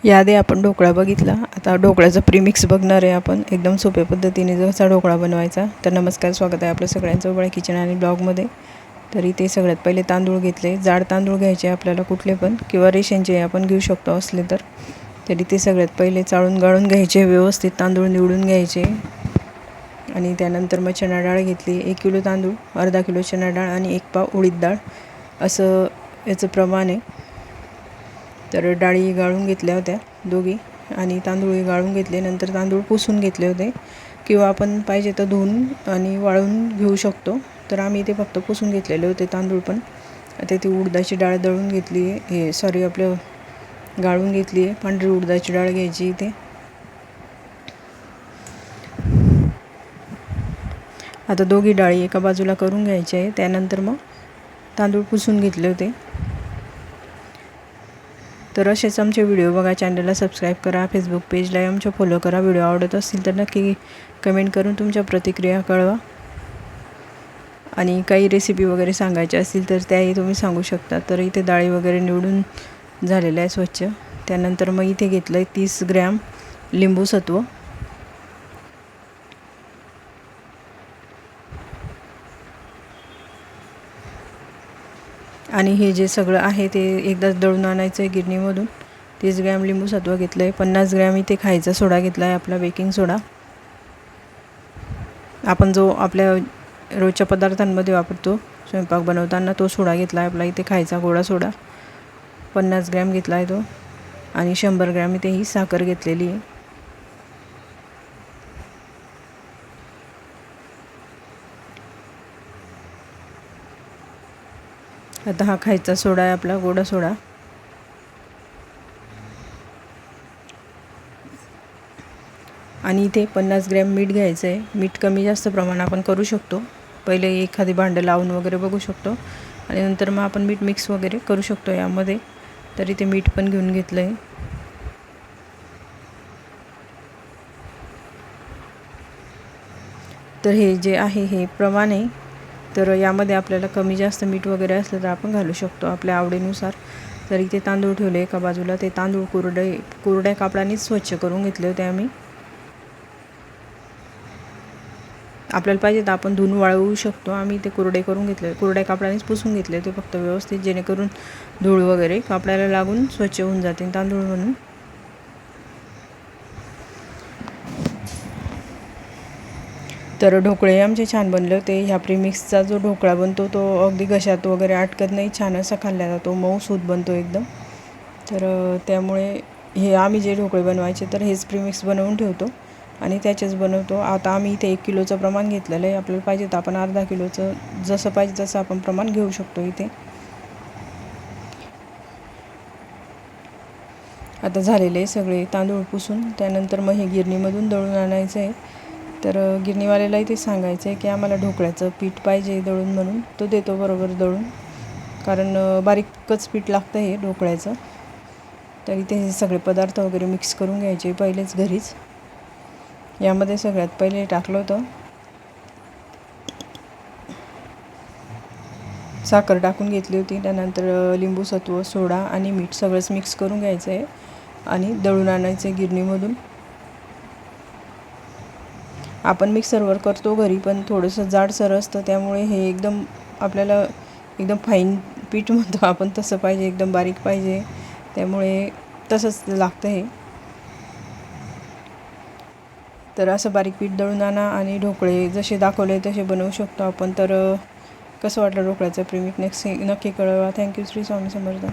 याआधी आपण ढोकळा बघितला, आता ढोकळ्याचं प्रीमिक्स बघणार आहे आपण एकदम सोप्या पद्धतीने जसा ढोकळा बनवायचा. तर नमस्कार, स्वागत आहे आपलं सगळ्यांचं उबाळे किचन आणि ब्लॉगमध्ये. तरी ते सगळ्यात पहिले तांदूळ घेतले, जाड तांदूळ घ्यायचे आपल्याला कुठले पण, किंवा रेशनचे आपण घेऊ शकतो असले तर. तरी ते सगळ्यात पहिले चाळून गाळून घ्यायचे, व्यवस्थित तांदूळ निवडून घ्यायचे. आणि त्यानंतर मग चणा डाळ घेतली, 1 किलो तांदूळ, अर्धा किलो चणा डाळ आणि 1 पाव उडीद डाळ, असं याचं प्रमाण आहे. तर डाळी गाळून घेतल्या होत्या दोघी आणि तांदूळही गाळून घेतले. नंतर तांदूळ पुसून घेतले होते, किंवा आपण पाहिजे तर धुवून आणि वाळून घेऊ शकतो. तर आम्ही ते फक्त पुसून घेतलेले होते तांदूळ पण. आता ती उडदाची डाळ दळून घेतली आहे, आपलं गाळून घेतली आहे. पांढरी उडदाची डाळ घ्यायची इथे. आता दोघी डाळी एका बाजूला करून घ्यायच्या आहे. त्यानंतर मग तांदूळ पुसून घेतले होते. तर असेच आमचे व्हिडिओ बघा, चॅनलला सबस्क्राईब करा, फेसबुक पेजला आमच्या फॉलो करा. व्हिडिओ आवडत असतील तर नक्की कमेंट करून तुमच्या प्रतिक्रिया कळवा. आणि काही रेसिपी वगैरे सांगायची असतील तर त्याही तुम्ही सांगू शकता. तर इथे डाळी वगैरे निवडून झालेलं आहे स्वच्छ. त्यानंतर मग इथे घेतलं आहे 30 ग्रॅम लिंबू सत्व. आणि हे जे सगळं आहे ते एकदाच दळून आणायचं आहे गिरणीमधून. 30 ग्रॅम लिंबू सत्व घेतलं आहे. 50 ग्रॅम इथे खायचा सोडा घेतला आहे, आपला बेकिंग सोडा. आपण जो आपल्या रोजच्या पदार्थांमध्ये वापरतो स्वयंपाक बनवताना, तो सोडा घेतला आहे आपला इथे, खायचा गोडा सोडा. 50 ग्रॅम घेतला आहे तो. आणि 100 ग्रॅम इथे ही साखर घेतलेली आहे. आता हा खायचा सोडा आहे आपला, गोडा सोडा. आणि इथे 50 ग्रॅम मीठ घ्यायचं आहे. मीठ कमी जास्त प्रमाण आपण करू शकतो. पहिले एखादी भांडं लावून वगैरे बघू शकतो आणि नंतर मग आपण मीठ मिक्स वगैरे करू शकतो यामध्ये. तर इथे मीठ पण घेऊन घेतलं आहे. तर हे जे आहे हे प्रमाण आहे. तर यामध्ये आपल्याला कमी जास्त मीठ वगैरे असलं तर आपण घालू शकतो आपल्या आवडीनुसार. तर इथे तांदूळ ठेवले एका बाजूला. ते तांदूळ कोरड्या कापडानेच स्वच्छ करून घेतले होते आम्ही. आपल्याला पाहिजे तर आपण धुवून वाळवू शकतो. आम्ही ते कोरडे करून घेतले, कोरड्या कापडानेच पुसून घेतले होते फक्त व्यवस्थित, जेणेकरून धूळ वगैरे कापडाला लागून स्वच्छ होऊन जाते तांदूळ म्हणून. तर ढोकळे आमचे छान बनले होते. ह्या प्रीमिक्सचा जो ढोकळा बनतो तो अगदी घशात वगैरे अटकत नाही, छान असा खाल्ला जातो, मऊसूत बनतो एकदम. तर त्यामुळे हे आम्ही जे ढोकळे बनवायचे तर हेच प्रीमिक्स बनवून ठेवतो आणि त्याचेच बनवतो. आता आम्ही इथे 1 किलोचं प्रमाण घेतलेलं आहे. आपल्याला पाहिजे तर आपण अर्धा किलोचं, जसं पाहिजे तसं आपण प्रमाण घेऊ शकतो इथे. आता झालेले सगळे तांदूळ पुसून त्यानंतर मग हे गिरणीमधून दळून आणायचं आहे. तर गिरणीवाल्यालाही ते सांगायचं आहे की आम्हाला ढोकळ्याचं पीठ पाहिजे दळून, म्हणून तो देतो बरोबर दळून, कारण बारीकच पीठ लागतं हे ढोकळ्याचं. तर इथे हे सगळे पदार्थ वगैरे मिक्स करून घ्यायचे पहिलेच घरीच. यामध्ये सगळ्यात पहिले टाकलं होतं साखर, टाकून घेतली होती. त्यानंतर लिंबू सत्व, सोडा आणि मीठ सगळंच मिक्स करून घ्यायचं आहे आणि दळून आणायचं आहे गिरणीमधून. आपण मिक्सरवर करतो घरी, पण थोडंसं जाडसर असतं, त्यामुळे हे एकदम आपल्याला एकदम फाईन पीठ म्हणतो आपण तसं पाहिजे, एकदम बारीक पाहिजे, त्यामुळे तसंच लागतं हे. तर असं बारीक पीठ दळून आणा आणि ढोकळे जसे दाखवले तसे बनवू शकतो आपण. तर कसं वाटलं ढोकळ्याचं प्रीमिक्स नक्की कळवा. थँक्यू. श्री स्वामी समर्थ.